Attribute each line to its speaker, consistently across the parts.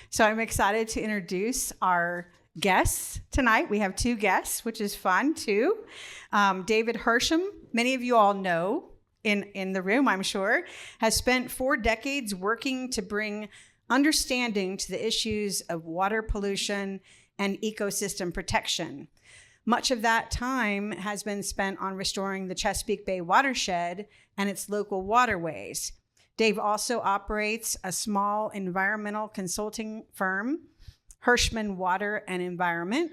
Speaker 1: So I'm excited to introduce our guests tonight. We have two guests, which is fun too. David Hirschman, many of you all know in the room, I'm sure, has spent 4 decades working to bring understanding to the issues of water pollution and ecosystem protection. Much of that time has been spent on restoring the Chesapeake Bay watershed and its local waterways. Dave also operates a small environmental consulting firm, Hirschman Water and Environment,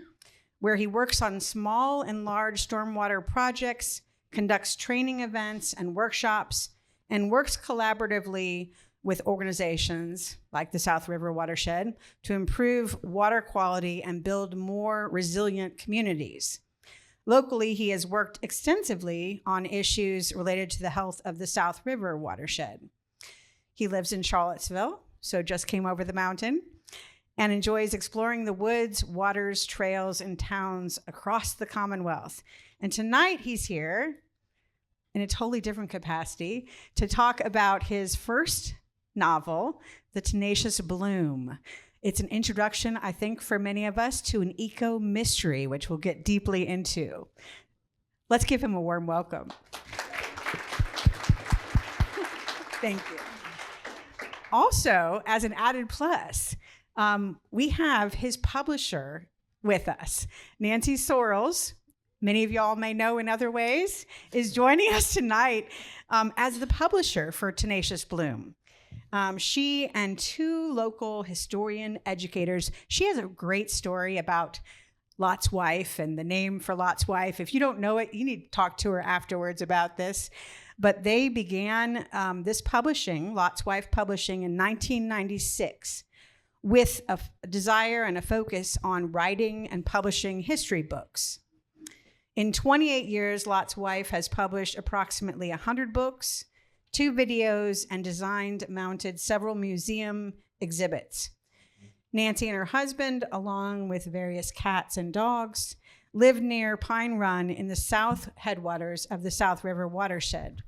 Speaker 1: where he works on small and large stormwater projects, conducts training events and workshops, and works collaboratively with organizations like the South River Watershed to improve water quality and build more resilient communities. Locally, he has worked extensively on issues related to the health of the South River Watershed. He lives in Charlottesville, so just came over the mountain, and enjoys exploring the woods, waters, trails, and towns across the Commonwealth. And tonight he's here in a totally different capacity to talk about his first novel, The Tenacious Bloom. It's an introduction, I think, for many of us to an eco-mystery, which we'll get deeply into. Let's give him a warm welcome. Thank you. Also, as an added plus, we have his publisher with us. Nancy Sorrells, many of y'all may know in other ways, is joining us tonight as the publisher for Tenacious Bloom. She and 2 local historian educators, she has a great story about Lot's wife and the name for Lot's wife. If you don't know it, you need to talk to her afterwards about this. But they began this publishing, Lot's Wife Publishing, in 1996 with a desire and a focus on writing and publishing history books. In 28 years, Lot's Wife has published approximately 100 books, 2 videos, and designed, mounted several museum exhibits. Nancy and her husband, along with various cats and dogs, live near Pine Run in the south headwaters of the South River Watershed.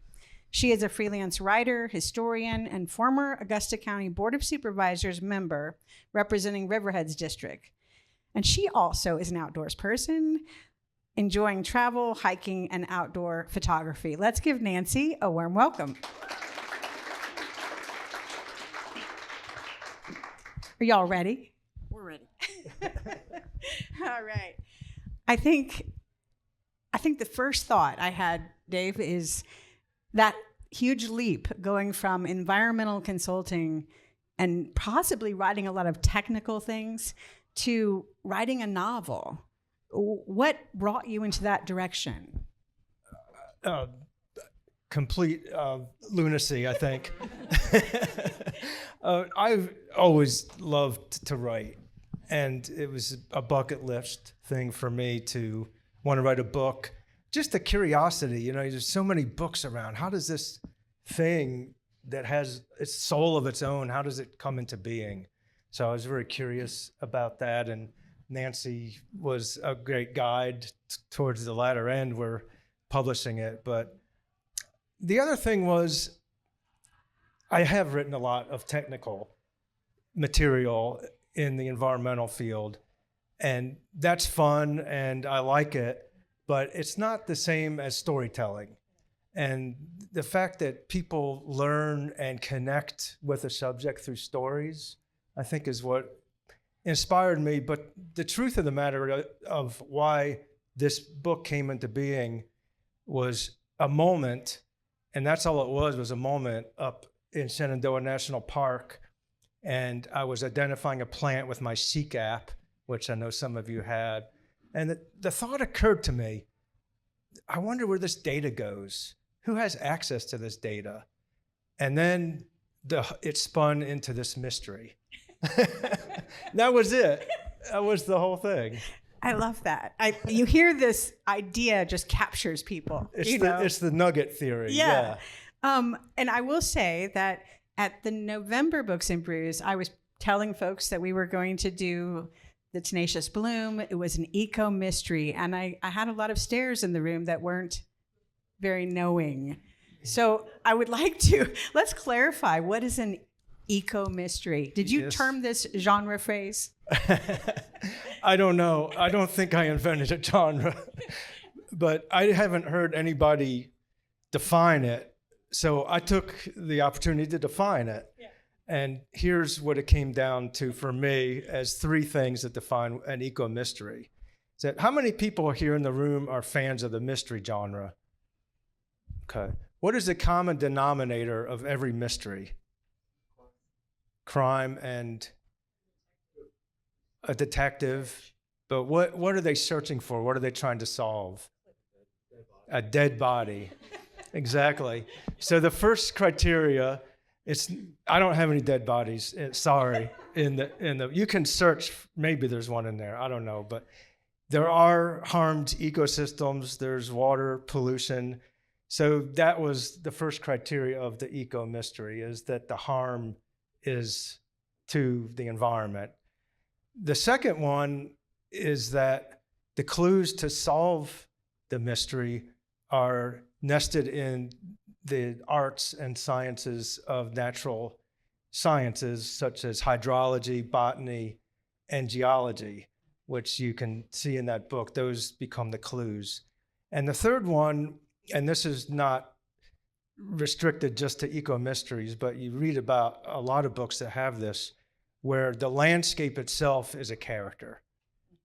Speaker 1: She is a freelance writer, historian, and former Augusta County Board of Supervisors member representing Riverheads District. And she also is an outdoors person, enjoying travel, hiking, and outdoor photography. Let's give Nancy a warm welcome. Are y'all ready?
Speaker 2: We're ready.
Speaker 1: All right. I think the first thought I had, Dave, is that huge leap going from environmental consulting and possibly writing a lot of technical things to writing a novel. What brought you into that direction?
Speaker 3: Complete lunacy, I think. I've always loved to write, and it was a bucket list thing for me to want to write a book. Just the curiosity, there's so many books around. How does this thing that has its soul of its own, how does it come into being? So I was very curious about that, and Nancy was a great guide towards the latter end. We're publishing it. But the other thing was I have written a lot of technical material in the environmental field, and that's fun, and I like it, but it's not the same as storytelling. And the fact that people learn and connect with a subject through stories, I think is what inspired me. But the truth of the matter of why this book came into being was a moment, and that's all it was a moment up in Shenandoah National Park. And I was identifying a plant with my Seek app, which I know some of you had. And the thought occurred to me, I wonder where this data goes. Who has access to this data? And then it spun into this mystery. That was it. That was the whole thing.
Speaker 1: I love that. You hear this idea just captures people.
Speaker 3: It's the nugget theory.
Speaker 1: Yeah. And I will say that at the November Books and Brews, I was telling folks that we were going to do the Tenacious Bloom. It was an eco mystery, and I had a lot of stares in the room that weren't very knowing. So I would like to, let's clarify, what is an Eco-mystery. Did you
Speaker 3: Yes.
Speaker 1: term this genre phrase?
Speaker 3: I don't know. I don't think I invented a genre, but I haven't heard anybody define it. So I took the opportunity to define it. Yeah. And here's what it came down to for me as three things that define an eco-mystery. Is that how many people here in the room are fans of the mystery genre? Okay. What is the common denominator of every mystery? Crime and a detective. But what are they searching for? What are they trying to solve? A dead body. Exactly. So the first criteria, I don't have any dead bodies. Sorry. You can search, maybe there's one in there. I don't know, but there are harmed ecosystems. There's water pollution. So that was the first criteria of the eco-mystery, is that the harm is to the environment. The second one is that the clues to solve the mystery are nested in the arts and sciences of natural sciences, such as hydrology, botany, and geology, which you can see in that book. Those become the clues. And the third one, and this is not restricted just to eco-mysteries, but you read about a lot of books that have this, where the landscape itself is a character,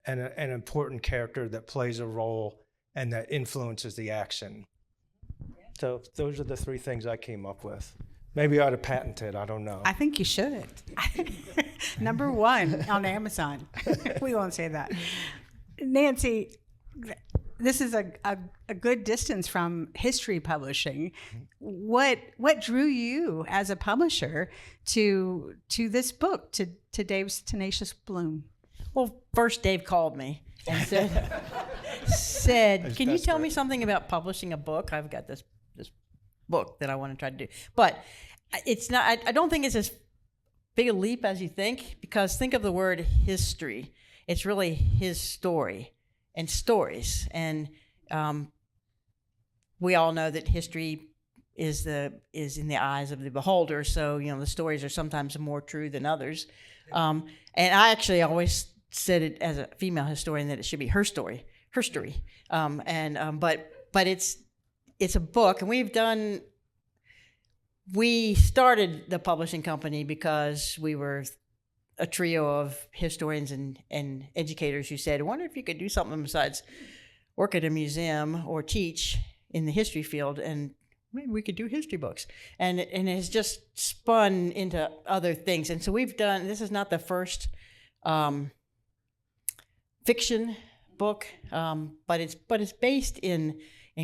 Speaker 3: and an important character that plays a role and that influences the action. So those are the three things I came up with. Maybe I ought to patent it. I don't know.
Speaker 1: I think you should. Number one on Amazon. We won't say that. Nancy, this is a good distance from history publishing. What drew you as a publisher to this book, to Dave's Tenacious Bloom?
Speaker 2: Well, first Dave called me and said, "Can you tell me something about publishing a book? I've got this book that I want to try to do." But it's not. I don't think it's as big a leap as you think, because think of the word history. It's really his story and stories, and we all know that history is in the eyes of the beholder. So the stories are sometimes more true than others. And I actually always said it as a female historian that it should be her story. But it's a book, and we started the publishing company because we were a trio of historians and educators who said, "I wonder if you could do something besides work at a museum or teach in the history field, and maybe we could do history books." And it has just spun into other things. And so this is not the first fiction book, but it's based in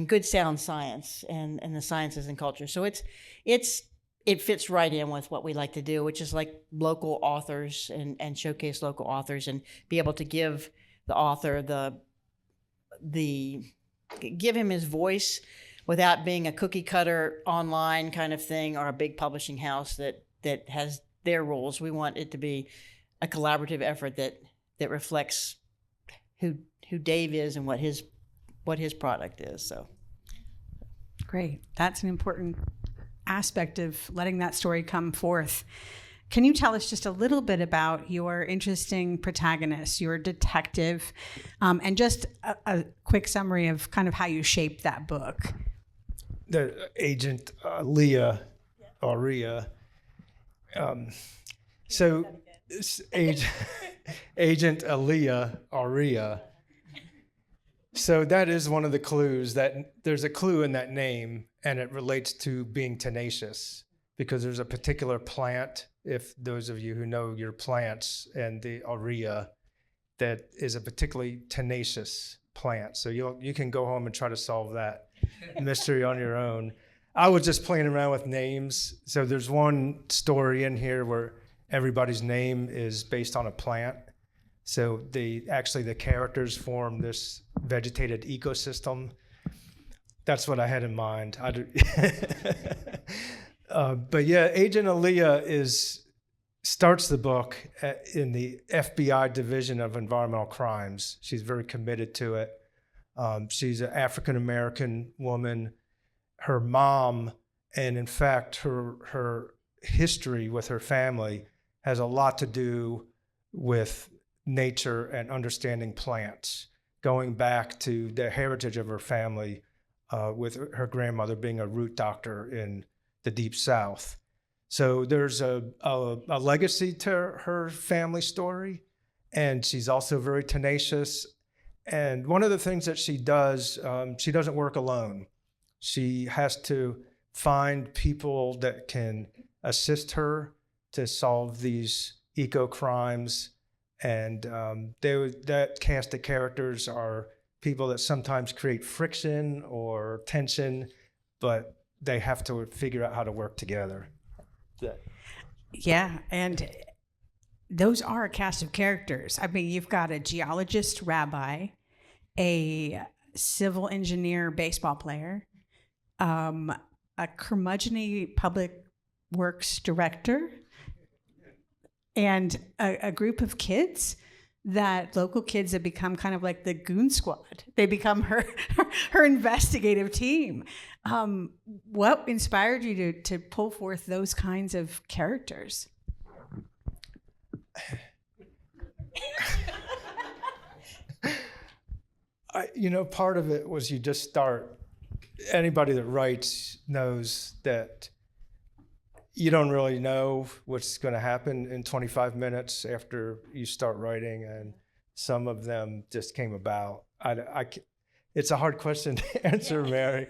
Speaker 2: good sound science and the sciences and culture. So it fits right in with what we like to do, which is like local authors and showcase local authors and be able to give the author give him his voice without being a cookie cutter online kind of thing or a big publishing house that has their rules. We want it to be a collaborative effort that reflects who Dave is and what his product is. So
Speaker 1: great. That's an important aspect of letting that story come forth. Can you tell us just a little bit about your interesting protagonist, your detective, and just a quick summary of kind of how you shaped that book?
Speaker 3: The agent Leah Aurea. So agent Leah Aurea. So that is one of the clues, that there's a clue in that name, and it relates to being tenacious, because there's a particular plant, if those of you who know your plants, and the aurea, that is a particularly tenacious plant. So you can go home and try to solve that mystery on your own. I was just playing around with names. So there's one story in here where everybody's name is based on a plant. So the characters form this vegetated ecosystem. That's what I had in mind. But yeah, Agent Aaliyah starts the book in the FBI Division of Environmental Crimes. She's very committed to it. She's an African-American woman. Her mom, and in fact, her history with her family has a lot to do with nature and understanding plants, going back to the heritage of her family, with her grandmother being a root doctor in the Deep South. So there's a legacy to her family story, and she's also very tenacious. And one of the things that she does, she doesn't work alone. She has to find people that can assist her to solve these eco crimes. And that cast of characters are people that sometimes create friction or tension, but they have to figure out how to work together.
Speaker 1: Yeah, and those are a cast of characters. I mean, you've got a geologist rabbi, a civil engineer baseball player, a curmudgeon public works director, and a group of kids, that local kids that become kind of like the goon squad. They become her investigative team. What inspired you to pull forth those kinds of characters?
Speaker 3: Part of it was you just start. Anybody that writes knows that you don't really know what's going to happen in 25 minutes after you start writing, and some of them just came about. It's a hard question to answer, Mary.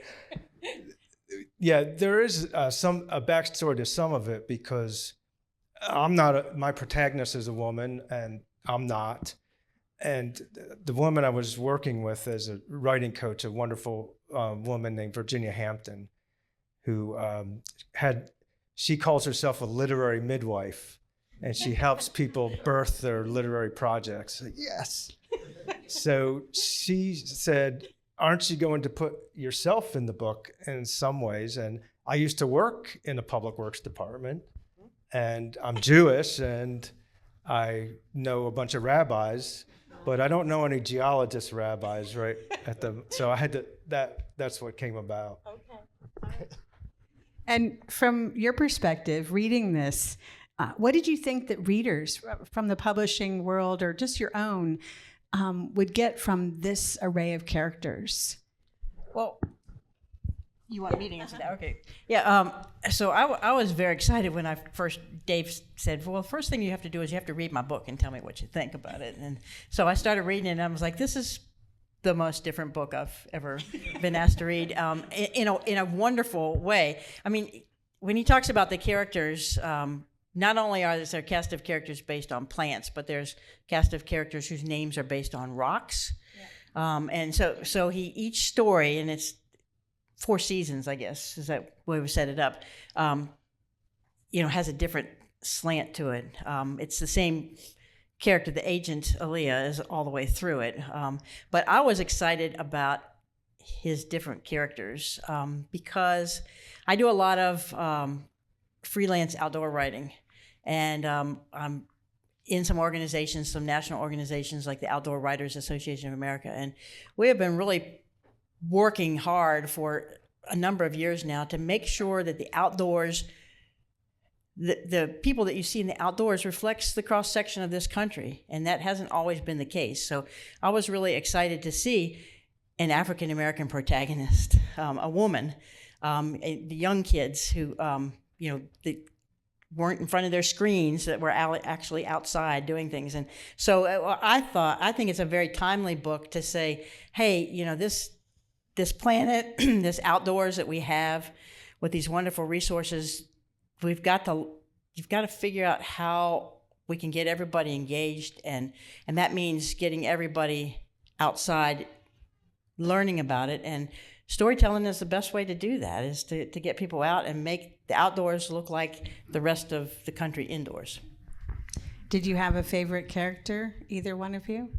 Speaker 3: Yeah, there is a backstory to some of it, because my protagonist is a woman, and I'm not. And the woman I was working with as a writing coach, a wonderful woman named Virginia Hampton, who she calls herself a literary midwife, and she helps people birth their literary projects. Yes. So she said, aren't you going to put yourself in the book in some ways? And I used to work in a public works department, and I'm Jewish, and I know a bunch of rabbis, but I don't know any geologist rabbis, right? So I had to, that's what came about.
Speaker 1: Okay. And from your perspective, reading this, what did you think that readers from the publishing world, or just your own, would get from this array of characters?
Speaker 2: Well, you want me to answer that? Okay. Yeah. So I was very excited when Dave said, well, the first thing you have to do is you have to read my book and tell me what you think about it. And so I started reading it, and I was like, this is the most different book I've ever been asked to read, in a wonderful way. I mean, when he talks about the characters, not only are there a cast of characters based on plants, but there's a cast of characters whose names are based on rocks. Yeah. And so each story, and it's 4 seasons, I guess, is that way we set it up, has a different slant to it. It's the same character, the agent Aaliyah, is all the way through it. But I was excited about his different characters because I do a lot of freelance outdoor writing. And I'm in some organizations, some national organizations like the Outdoor Writers Association of America. And we have been really working hard for a number of years now to make sure that the outdoors, the people that you see in the outdoors reflects the cross-section of this country, and that hasn't always been the case. So I was really excited to see an African-American protagonist, a woman, the young kids who, that weren't in front of their screens, that were actually outside doing things. And so I think it's a very timely book to say, hey, this planet, this outdoors that we have with these wonderful resources, you've got to figure out how we can get everybody engaged, and that means getting everybody outside learning about it. And storytelling is the best way to do that, is to get people out and make the outdoors look like the rest of the country indoors.
Speaker 1: Did you have a favorite character, either one of you?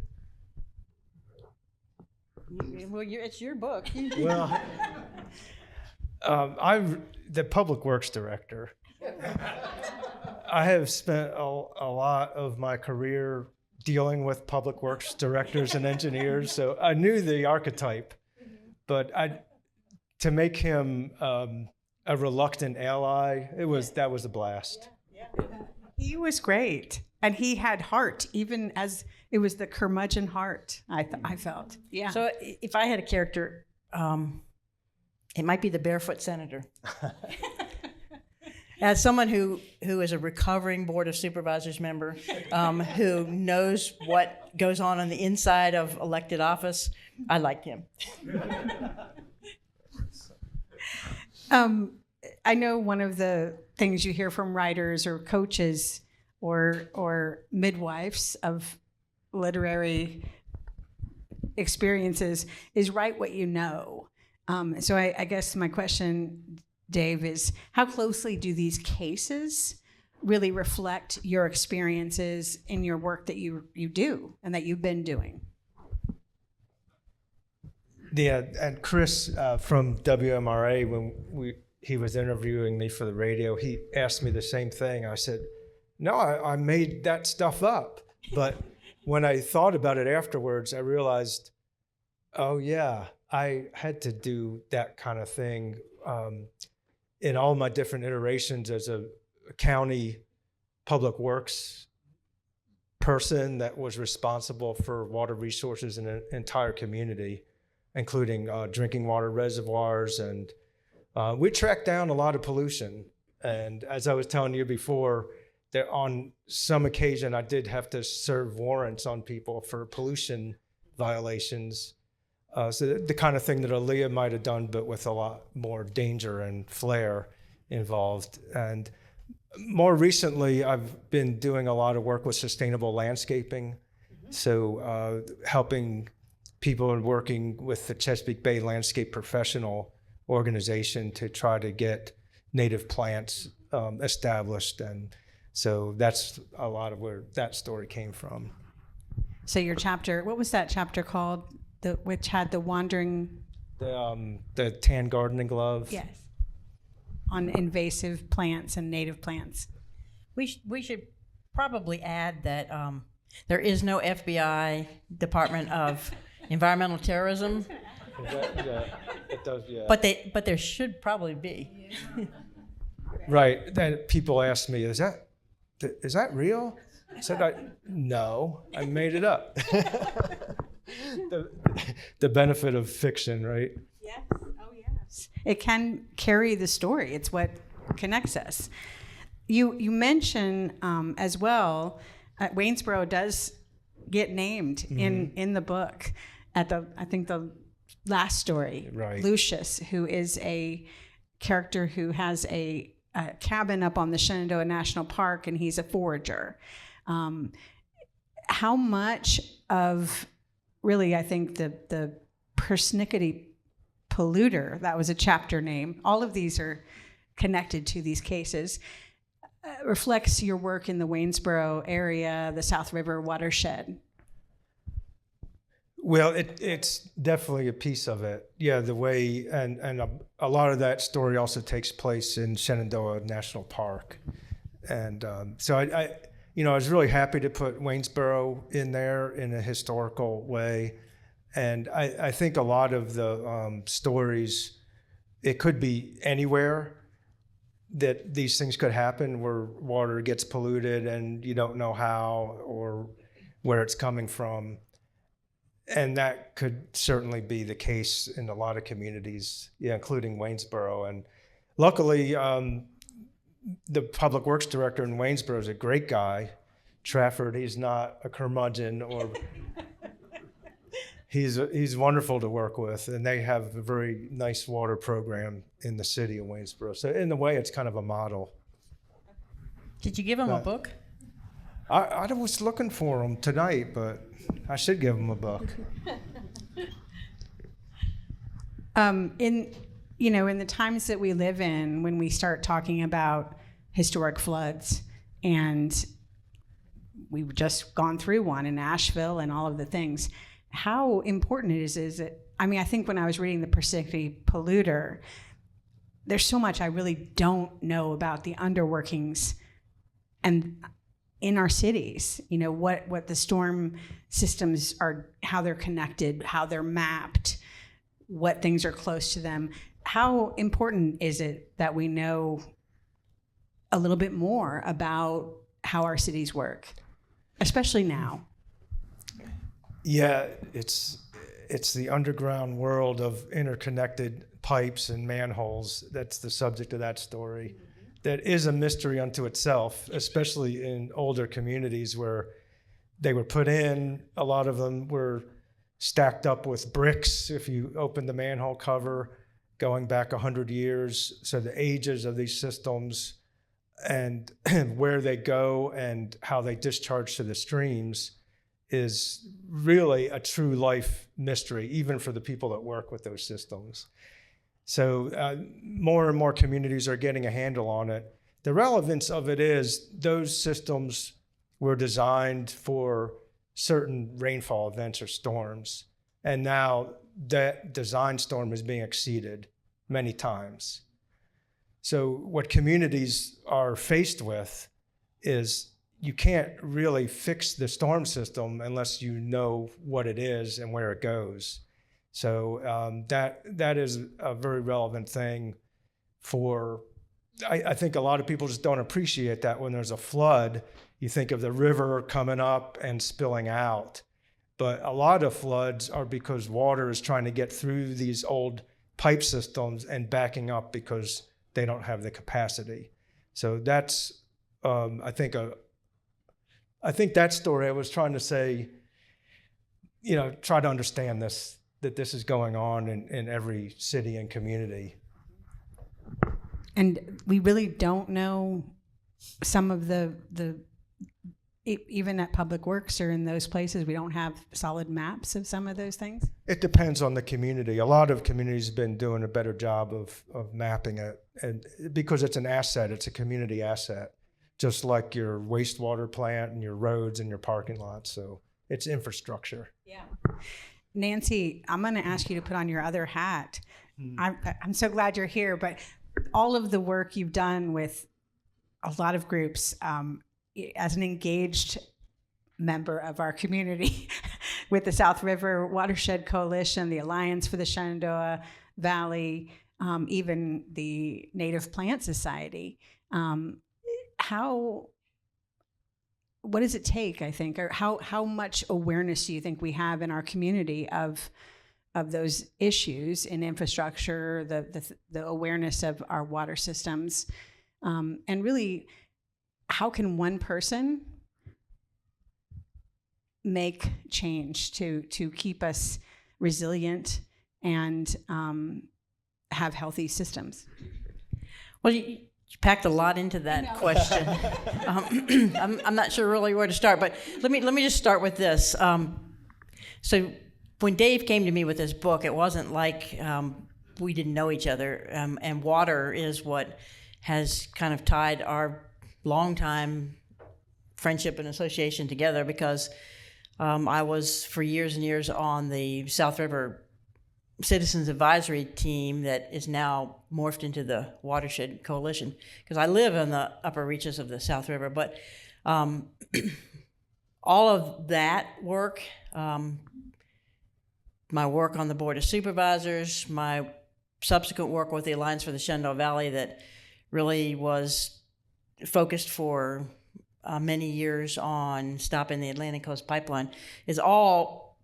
Speaker 2: Well, it's your book.
Speaker 3: Well, I'm the public works director. I have spent a lot of my career dealing with public works directors and engineers, so I knew the archetype, but to make him a reluctant ally. That was a blast.
Speaker 1: He was great, and he had heart, even as it was the curmudgeon heart. I felt, yeah.
Speaker 2: So if I had a character, it might be the barefoot senator. As someone who is a recovering Board of Supervisors member, who knows what goes on the inside of elected office, I liked him.
Speaker 1: I know one of the things you hear from writers or coaches or midwives of literary experiences is write what you know. So I guess my question, Dave, is how closely do these cases really reflect your experiences in your work that you do and that you've been doing?
Speaker 3: Yeah, and Chris from WMRA, when he was interviewing me for the radio, he asked me the same thing. I said, no, I made that stuff up. But when I thought about it afterwards, I realized, oh yeah, I had to do that kind of thing in all my different iterations as a county public works person that was responsible for water resources in an entire community, including drinking water reservoirs. And we tracked down a lot of pollution. And as I was telling you before, that on some occasion I did have to serve warrants on people for pollution violations. So the kind of thing that Aaliyah might have done, but with a lot more danger and flair involved. And more recently, I've been doing a lot of work with sustainable landscaping. So helping people and working with the Chesapeake Bay Landscape Professional Organization to try to get native plants established. And so that's a lot of where that story came from.
Speaker 1: So your chapter, what was that chapter called? Which had the wandering...
Speaker 3: The tan gardening glove.
Speaker 1: Yes. On invasive plants and native plants.
Speaker 2: We should probably add that there is no FBI Department of Environmental Terrorism.
Speaker 3: It does, yeah.
Speaker 2: But there should probably be.
Speaker 3: Right. Then people ask me, is that real? I said, no, I made it up. The benefit of fiction, right?
Speaker 1: Yes. Oh, yes. It can carry the story. It's what connects us. You mention as well, Waynesboro does get named in the book at I think the last story.
Speaker 3: Right.
Speaker 1: Lucius, who is a character who has a cabin up on the Shenandoah National Park, and he's a forager. How much of really, I think the persnickety polluter, that was a chapter name, all of these are connected to these cases, reflects your work in the Waynesboro area, the South River watershed?
Speaker 3: Well, it's definitely a piece of it. Yeah, the way, and a lot of that story also takes place in Shenandoah National Park. And so I was really happy to put Waynesboro in there in a historical way. And I think a lot of the stories, it could be anywhere that these things could happen, where water gets polluted and you don't know how or where it's coming from. And that could certainly be the case in a lot of communities, yeah, including Waynesboro. And luckily, the public works director in Waynesboro is a great guy. Trafford, he's not a curmudgeon, or he's wonderful to work with, and they have a very nice water program in the city of Waynesboro. So in a way, it's kind of a model.
Speaker 2: Did you give him a book?
Speaker 3: I was looking for him tonight, but I should give him a book.
Speaker 1: In the times that we live in, when we start talking about historic floods, and we've just gone through one in Asheville and all of the things, how important it is it? I mean, I think when I was reading The Persnickety Polluter, there's so much I really don't know about the underworkings and in our cities, what the storm systems are, how they're connected, how they're mapped, what things are close to them. how important is it that we know a little bit more about how our cities work, especially now?
Speaker 3: Yeah, it's the underground world of interconnected pipes and manholes. That's the subject of that story. That is a mystery unto itself, especially in older communities where they were put in. A lot of them were stacked up with bricks if you open the manhole cover, going back 100 years. So the ages of these systems and where they go and how they discharge to the streams is really a true life mystery, even for the people that work with those systems. So more and more communities are getting a handle on it. The relevance of it is those systems were designed for certain rainfall events or storms. And now that design storm is being exceeded many times. So what communities are faced with is you can't really fix the storm system unless you know what it is and where it goes. So that is a very relevant thing for, I think a lot of people just don't appreciate that when there's a flood, you think of the river coming up and spilling out. But a lot of floods are because water is trying to get through these old pipe systems and backing up because they don't have the capacity. So that's, I think that story I was trying to say, try to understand this, that this is going on in every city and community.
Speaker 1: And we really don't know some of the even at Public Works or in those places, we don't have solid maps of some of those things?
Speaker 3: It depends on the community. A lot of communities have been doing a better job of mapping it, and because it's an asset, it's a community asset, just like your wastewater plant and your roads and your parking lots. So it's infrastructure.
Speaker 1: Yeah. Nancy, I'm going to ask you to put on your other hat. I'm so glad you're here, but all of the work you've done with a lot of groups, as an engaged member of our community with the South River Watershed Coalition, the Alliance for the Shenandoah Valley, even the Native Plant Society, what does it take, I think, or how much awareness do you think we have in our community of those issues in infrastructure, the awareness of our water systems, and really, how can one person make change to keep us resilient and have healthy systems?
Speaker 2: Well, you packed a lot into that question. I'm not sure really where to start, but let me just start with this. So when Dave came to me with this book, it wasn't like we didn't know each other, and water is what has kind of tied our longtime friendship and association together, because I was for years and years on the South River Citizens Advisory Team that is now morphed into the Watershed Coalition, because I live in the upper reaches of the South River. But all of that work, my work on the Board of Supervisors, my subsequent work with the Alliance for the Shenandoah Valley that really was focused for many years on stopping the Atlantic Coast Pipeline, it all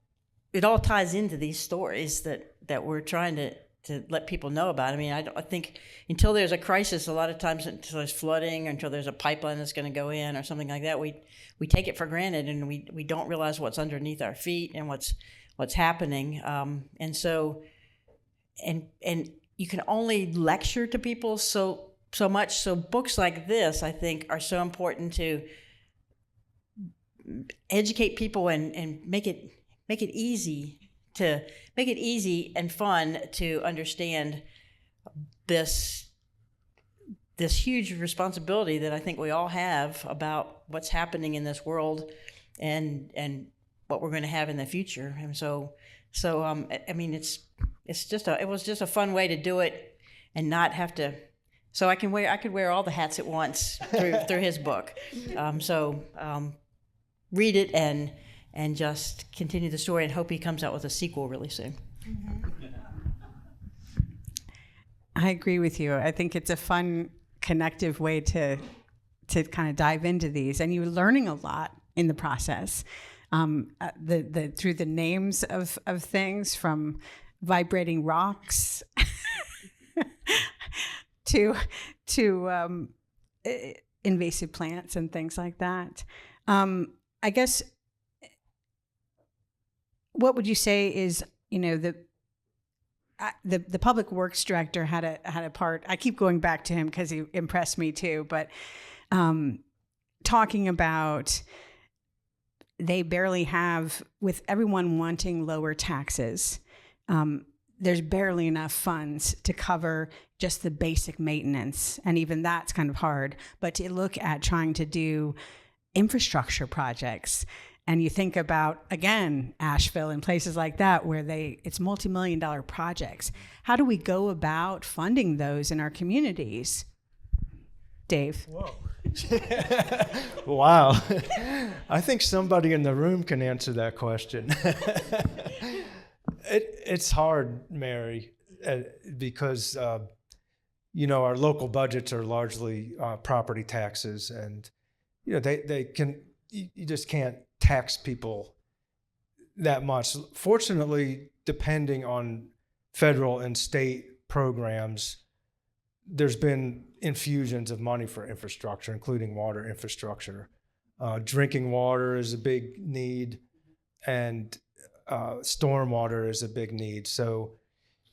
Speaker 2: ties into these stories that we're trying to let people know about. I mean, I think until there's a crisis, a lot of times until there's flooding or until there's a pipeline that's going to go in or something like that, we take it for granted, and we don't realize what's underneath our feet and what's happening. And so you can only lecture to people so much. So books like this, I think, are so important to educate people and make it easy and fun to understand this huge responsibility that I think we all have about what's happening in this world and what we're going to have in the future. And so I mean, it was just a fun way to do it and not have to. So I could wear all the hats at once through his book. Read it and just continue the story, and hope he comes out with a sequel really soon.
Speaker 1: I agree with you. I think it's a fun, connective way to kind of dive into these, and you're learning a lot in the process. Through the names of things, from vibrating rocks to invasive plants and things like that. I guess, what would you say is, the public works director had a part. I keep going back to him because he impressed me too, but talking about, they barely have, with everyone wanting lower taxes, there's barely enough funds to cover just the basic maintenance. And even that's kind of hard. But to look at trying to do infrastructure projects, and you think about, again, Asheville and places like that, where it's multi-million-dollar projects. How do we go about funding those in our communities? Dave?
Speaker 3: Whoa. Wow. I think somebody in the room can answer that question. It's hard, Mary, because our local budgets are largely property taxes, and they can, you just can't tax people that much. Fortunately, depending on federal and state programs, there's been infusions of money for infrastructure, including water infrastructure. Drinking water is a big need, and stormwater is a big need. So,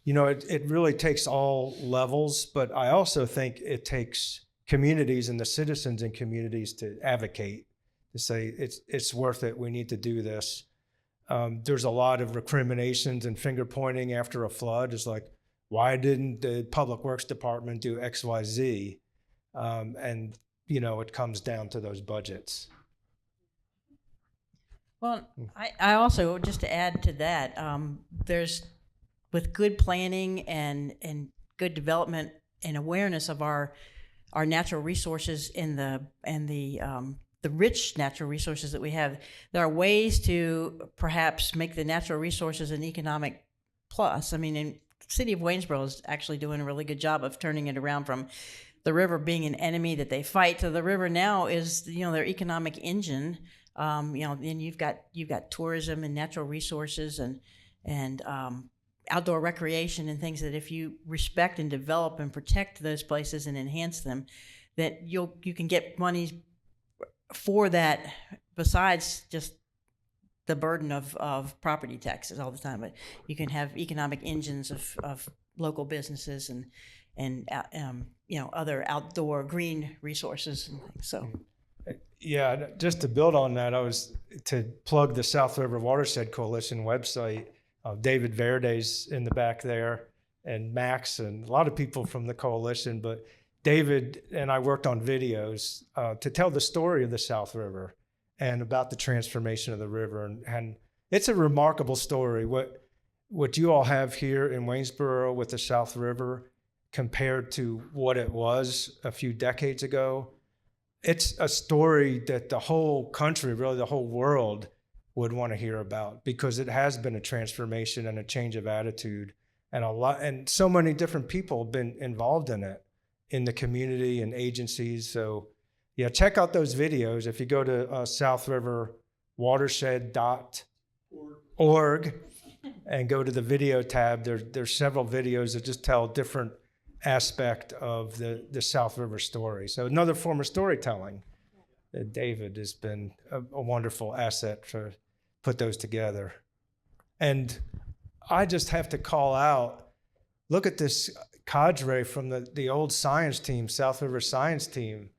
Speaker 3: it really takes all levels, but I also think it takes communities and the citizens in communities to advocate, to say it's worth it. We need to do this. There's a lot of recriminations and finger pointing after a flood. It's like, why didn't the Public Works Department do X, Y, Z? And it comes down to those budgets.
Speaker 2: Well, I also, just to add to that, there's, with good planning and good development and awareness of our natural resources and the rich natural resources that we have, there are ways to perhaps make the natural resources an economic plus. I mean, the city of Waynesboro is actually doing a really good job of turning it around from the river being an enemy that they fight to the river now is, their economic engine. And you've got tourism and natural resources and outdoor recreation and things that, if you respect and develop and protect those places and enhance them, that you can get money for that, besides just the burden of property taxes all the time. But you can have economic engines of local businesses and other outdoor green resources and things. So.
Speaker 3: Yeah, just to build on that, I was to plug the South River Watershed Coalition website. David Verde's in the back there, and Max, and a lot of people from the coalition. But David and I worked on videos to tell the story of the South River and about the transformation of the river. And it's a remarkable story. What you all have here in Waynesboro with the South River compared to what it was a few decades ago, it's a story that the whole country, really the whole world, would want to hear about, because it has been a transformation and a change of attitude, and so many different people have been involved in it, in the community and agencies. So yeah, check out those videos. If you go to southriverwatershed.org and go to the video tab, there's several videos that just tell different aspect of the South River story. So another form of storytelling. David has been a wonderful asset to put those together. And I just have to call out, look at this cadre from the old science team, South River science team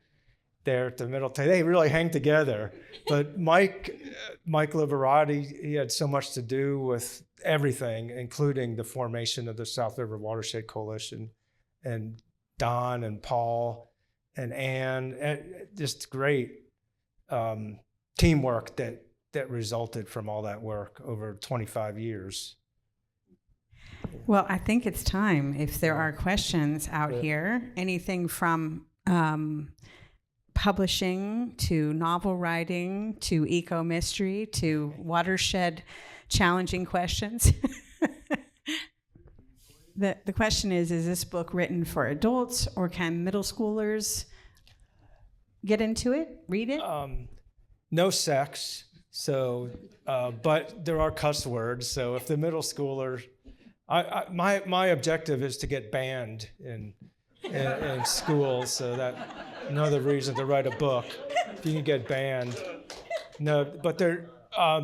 Speaker 3: there at the middle table. They really hang together. But Mike Liberati, he had so much to do with everything, including the formation of the South River Watershed Coalition, and Don and Paul and Ann, and just great teamwork that resulted from all that work over 25 years.
Speaker 1: Well, I think it's time, if there are questions out here, anything from publishing to novel writing to eco-mystery to watershed challenging questions. the question is this book written for adults, or can middle schoolers get into it, read it?
Speaker 3: No sex, so but there are cuss words. So if the middle schooler, my objective is to get banned in school, so that another reason to write a book. If you can get banned, no, but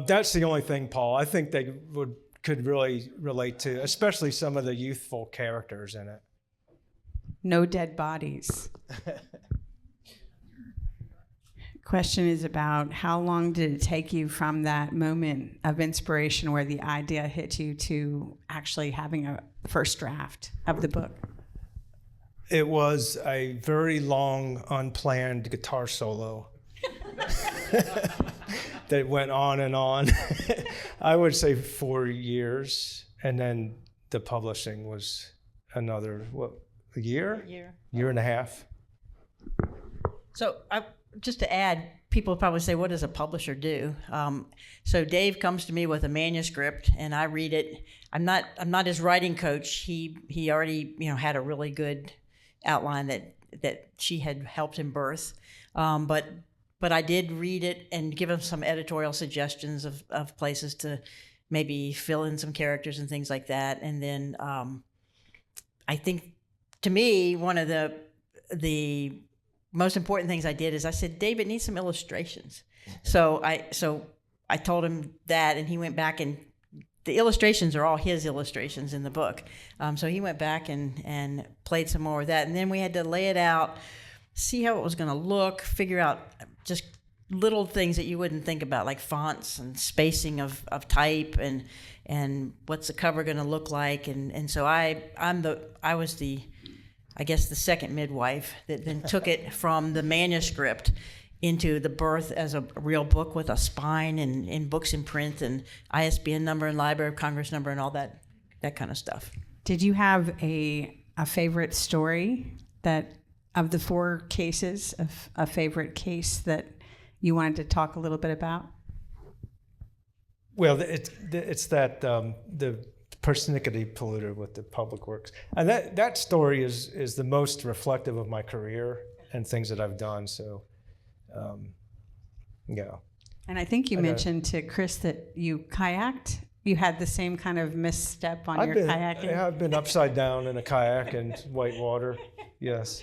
Speaker 3: that's the only thing, Paul. I think they could really relate to, especially some of the youthful characters in it.
Speaker 1: No dead bodies. Question is about how long did it take you from that moment of inspiration where the idea hit you to actually having a first draft of the book?
Speaker 3: It was a very long, unplanned guitar solo that went on and on. I would say 4 years, and then the publishing was another, a year? Year and a half.
Speaker 2: So just to add, people probably say, what does a publisher do? So Dave comes to me with a manuscript, and I read it. I'm not his writing coach. He already had a really good outline that she had helped him birth. But I did read it and give him some editorial suggestions of places to maybe fill in some characters and things like that. And then I think, to me, one of the most important things I did is I said, David needs some illustrations. So I told him that, and he went back, and the illustrations are all his illustrations in the book. So he went back and played some more with that. And then we had to lay it out, see how it was going to look, figure out just little things that you wouldn't think about, like fonts and spacing of type and what's the cover going to look like. And so I was the second midwife that then took it from the manuscript into the birth as a real book with a spine and books in print and ISBN number and Library of Congress number and all that kind of stuff.
Speaker 1: Did you have a favorite story that, of the 4 cases, of a favorite case that you wanted to talk a little bit about?
Speaker 3: Well, it's that the persnickety polluter with the public works, and that story is the most reflective of my career and things that I've done. So, yeah. And
Speaker 1: I think you mentioned to Chris that you kayaked. You had the same kind of misstep on your kayaking.
Speaker 3: I've been upside down in a kayak in white water. Yes,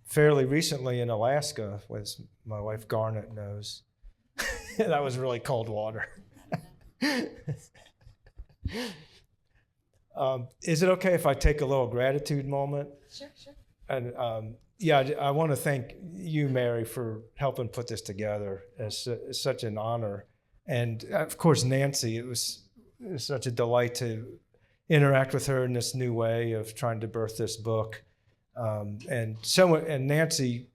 Speaker 3: fairly recently in Alaska, as my wife Garnet knows. That was really cold water. Is it okay if I take a little gratitude moment?
Speaker 2: Sure.
Speaker 3: And I want to thank you, Mary, for helping put this together. It's such an honor. And of course, Nancy, it was such a delight to interact with her in this new way of trying to birth this book. And Nancy,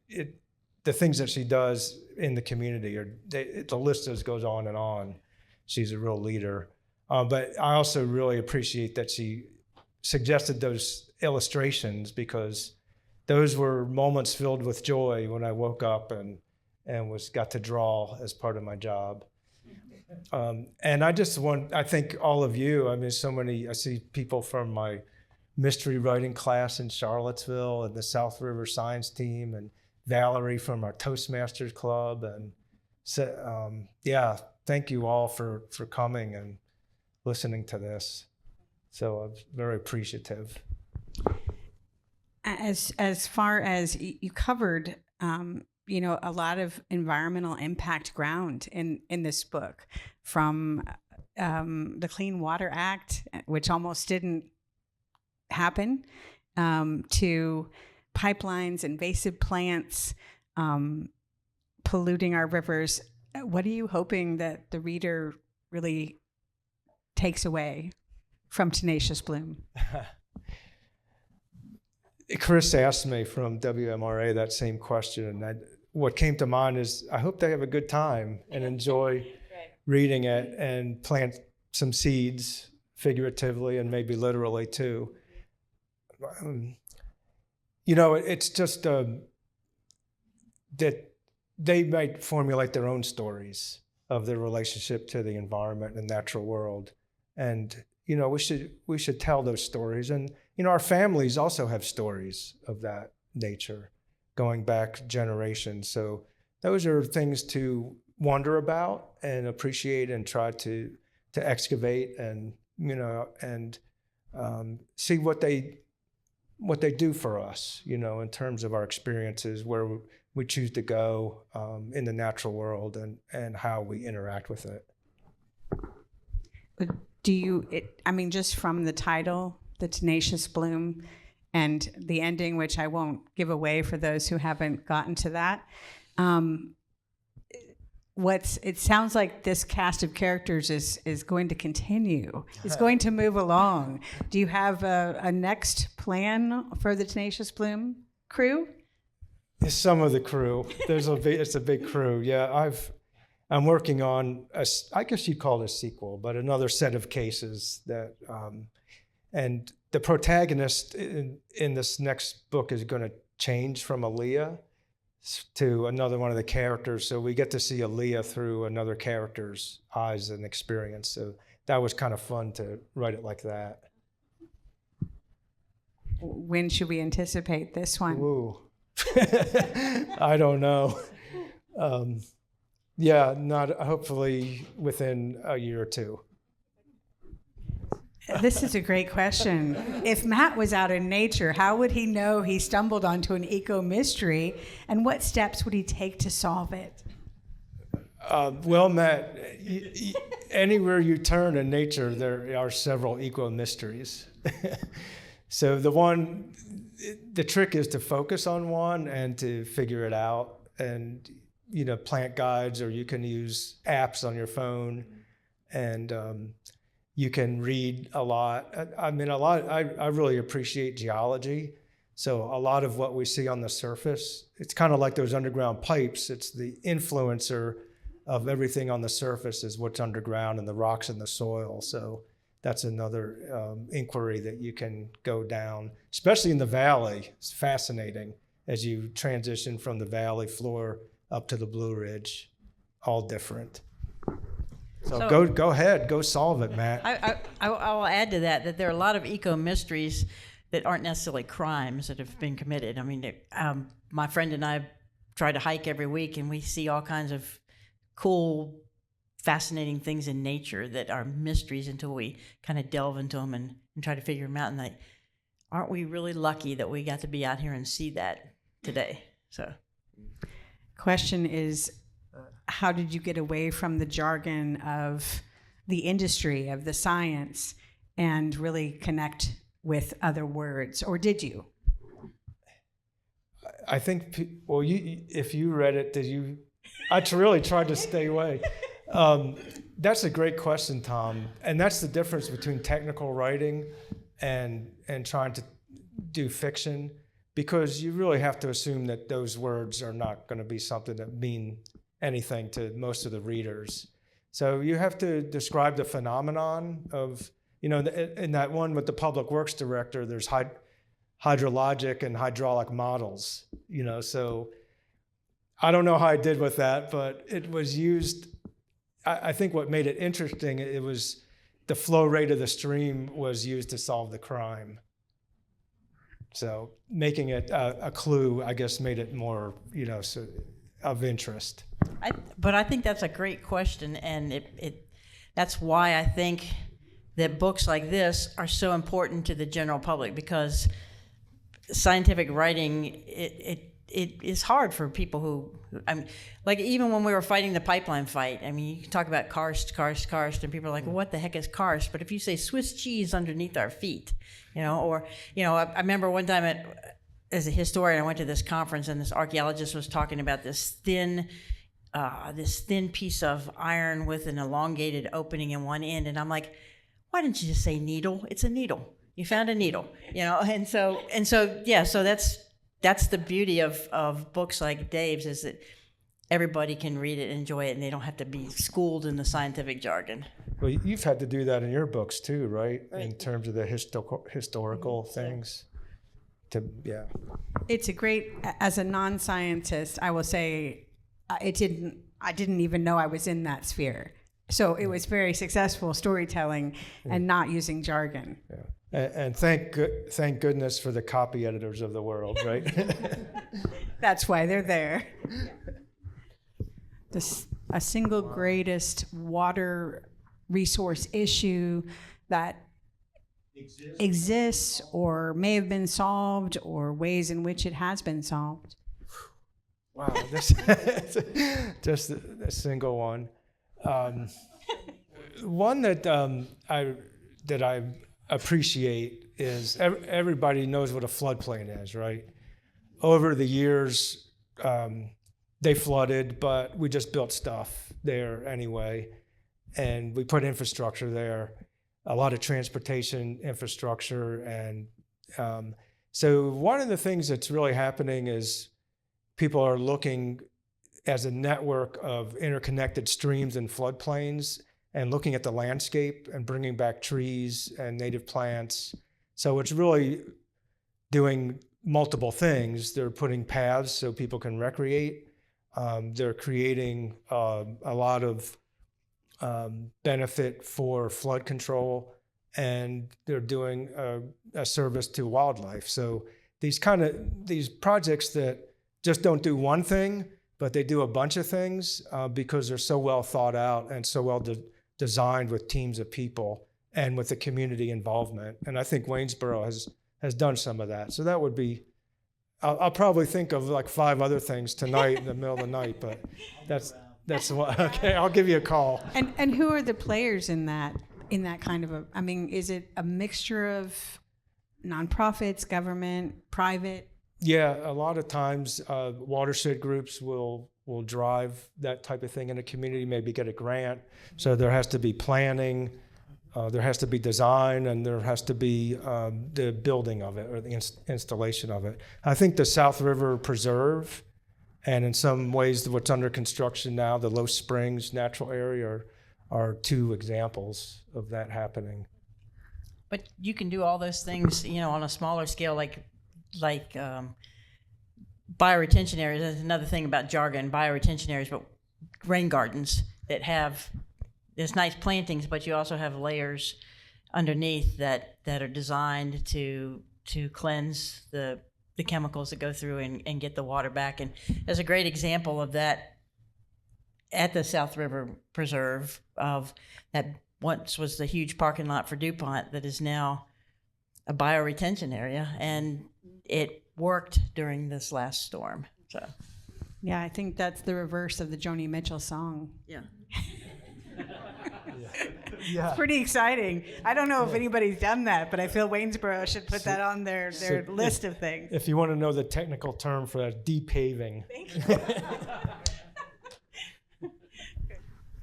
Speaker 3: the things that she does in the community, the list just goes on and on. She's a real leader. But I also really appreciate that she suggested those illustrations, because those were moments filled with joy when I woke up and got to draw as part of my job. And I think all of you, I see people from my mystery writing class in Charlottesville and the South River Science team, and Valerie from our Toastmasters Club. And so, thank you all for coming and listening to this. So I'm very appreciative.
Speaker 1: As far as you covered, a lot of environmental impact ground in this book, from the Clean Water Act, which almost didn't happen, to pipelines, invasive plants, polluting our rivers. What are you hoping that the reader really takes away from Tenacious Bloom?
Speaker 3: Chris asked me from WMRA that same question, and what came to mind is I hope they have a good time and enjoy reading it and plant some seeds, figuratively and maybe literally too. It's just that they might formulate their own stories of their relationship to the environment and natural world. And, we should tell those stories. And our families also have stories of that nature going back generations. So those are things to wonder about and appreciate and try to excavate and, see what they do for us, in terms of our experiences, where we choose to go in the natural world and how we interact with it.
Speaker 1: Just from the title, The Tenacious Bloom, and the ending, which I won't give away for those who haven't gotten to that, it sounds like this cast of characters is going to continue. It's going to move along. Do you have a next plan for the Tenacious Bloom crew?
Speaker 3: Some of the crew. It's a big crew. Yeah, I'm working on I guess you'd call it a sequel, but another set of cases that, and the protagonist in this next book is going to change from Aaliyah to another one of the characters. So we get to see Aaliyah through another character's eyes and experience. So that was kind of fun to write it like that.
Speaker 1: When should we anticipate this one?
Speaker 3: Ooh. I don't know. Not hopefully within a year or two.
Speaker 1: This is a great question. If Matt was out in nature, how would he know he stumbled onto an eco-mystery, and what steps would he take to solve it?
Speaker 3: Well, Matt, anywhere you turn in nature, there are several eco-mysteries. So the trick is to focus on one and to figure it out. And, plant guides, or you can use apps on your phone, and you can read a lot. I really appreciate geology. So a lot of what we see on the surface, it's kind of like those underground pipes. It's the influencer of everything on the surface is what's underground, and the rocks in the soil. So that's another inquiry that you can go down, especially in the valley. It's fascinating as you transition from the valley floor up to the Blue Ridge, all different. So go ahead, go solve it, Matt.
Speaker 2: I will add to that there are a lot of eco-mysteries that aren't necessarily crimes that have been committed. I mean, my friend and I try to hike every week, and we see all kinds of cool, fascinating things in nature that are mysteries until we kind of delve into them and try to figure them out. And aren't we really lucky that we got to be out here and see that today? So,
Speaker 1: question is, how did you get away from the jargon of the industry, of the science, and really connect with other words, or did you?
Speaker 3: I think, if you read it, did you? I really tried to stay away. That's a great question, Tom. And that's the difference between technical writing and trying to do fiction, because you really have to assume that those words are not going to be something that mean anything to most of the readers. So you have to describe the phenomenon of, in that one with the public works director, there's hydrologic and hydraulic models, so I don't know how I did with that, but it was used. I think what made it interesting, it was the flow rate of the stream was used to solve the crime. So making it a clue, I guess, made it more, of interest.
Speaker 2: But I think that's a great question, and that's why I think that books like this are so important to the general public, because scientific writing, it is hard for people who, like even when we were fighting the pipeline fight, you talk about karst, and people are like, well, what the heck is karst? But if you say Swiss cheese underneath our feet, I remember one time as a historian, I went to this conference, and this archaeologist was talking about this thin piece of iron with an elongated opening in one end, and I'm like, why didn't you just say needle? It's a needle. You found a needle, and so that's the beauty of books like Dave's, is that everybody can read it and enjoy it, and they don't have to be schooled in the scientific jargon.
Speaker 3: Well, you've had to do that in your books too, right? In terms of the historical things.
Speaker 1: It's a great, as a non-scientist, I will say, I didn't even know I was in that sphere. So it was very successful storytelling and not using jargon.
Speaker 3: Yeah. And thank goodness for the copy editors of the world, right?
Speaker 1: That's why they're there. A single greatest water resource issue that exists or may have been solved, or ways in which it has been solved.
Speaker 3: Wow, just a single one. One that I appreciate is everybody knows what a floodplain is, right? Over the years, they flooded, but we just built stuff there anyway, and we put infrastructure there, a lot of transportation infrastructure, and so one of the things that's really happening is people are looking as a network of interconnected streams and floodplains and looking at the landscape and bringing back trees and native plants. So it's really doing multiple things. They're putting paths so people can recreate. They're creating a lot of benefit for flood control, and they're doing a service to wildlife. So these projects that just don't do one thing, but they do a bunch of things because they're so well thought out and so well designed with teams of people and with the community involvement. And I think Waynesboro has done some of that. So that would be, I'll probably think of like 5 other things tonight in the middle of the night, but that's what, okay, I'll give you a call.
Speaker 1: And who are the players in that kind of is it a mixture of nonprofits, government, private?
Speaker 3: Yeah, a lot of times watershed groups will drive that type of thing in a community, maybe get a grant. So there has to be planning, there has to be design, and there has to be the building of it or the installation of it. I think the South River Preserve, and in some ways what's under construction now, the Low Springs Natural Area are 2 examples of that happening.
Speaker 2: But you can do all those things, on a smaller scale, like bioretention areas. That's another thing about jargon, bioretention areas, but rain gardens that there's nice plantings, but you also have layers underneath that are designed to cleanse the chemicals that go through and get the water back. And there's a great example of that at the South River Preserve, of that once was the huge parking lot for DuPont that is now a bioretention area, and it worked during this last storm. So,
Speaker 1: yeah, I think that's the reverse of the Joni Mitchell song.
Speaker 2: Yeah.
Speaker 1: Yeah. It's pretty exciting. I don't know if anybody's done that, but I feel Waynesboro should put that on their list of things.
Speaker 3: If you want to know the technical term for that, depaving.
Speaker 1: Thank you.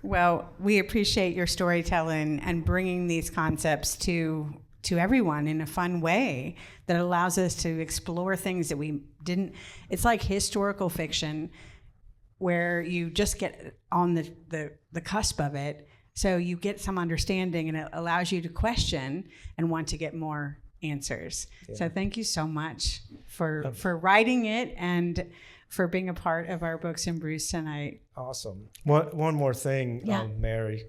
Speaker 1: Well, we appreciate your storytelling and bringing these concepts to everyone in a fun way that allows us to explore things that we didn't. It's like historical fiction where you just get on the cusp of it, so you get some understanding, and it allows you to question and want to get more answers. Yeah. So thank you so much for writing it and for being a part of our Books and Brews tonight.
Speaker 3: Awesome. One more thing,
Speaker 1: yeah.
Speaker 3: Mary.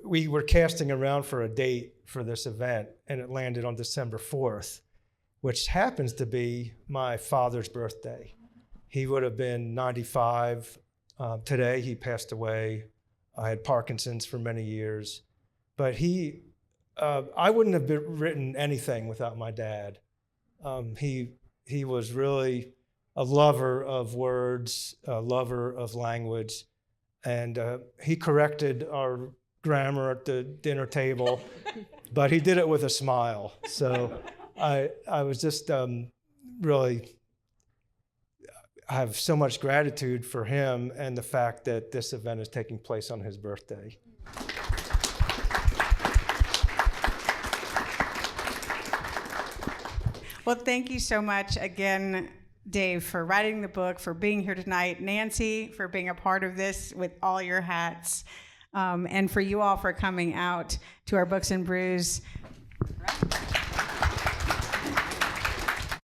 Speaker 3: We were casting around for a date for this event, and it landed on December 4th, which happens to be my father's birthday. He would have been 95 today. He passed away. I had Parkinson's for many years, but I wouldn't have written anything without my dad. He was really a lover of words, a lover of language, and he corrected our grammar at the dinner table, but he did it with a smile. So I was just really, I have so much gratitude for him and the fact that this event is taking place on his birthday.
Speaker 1: Well, thank you so much again, Dave, for writing the book, for being here tonight. Nancy, for being a part of this with all your hats. And for you all for coming out to our Books and Brews.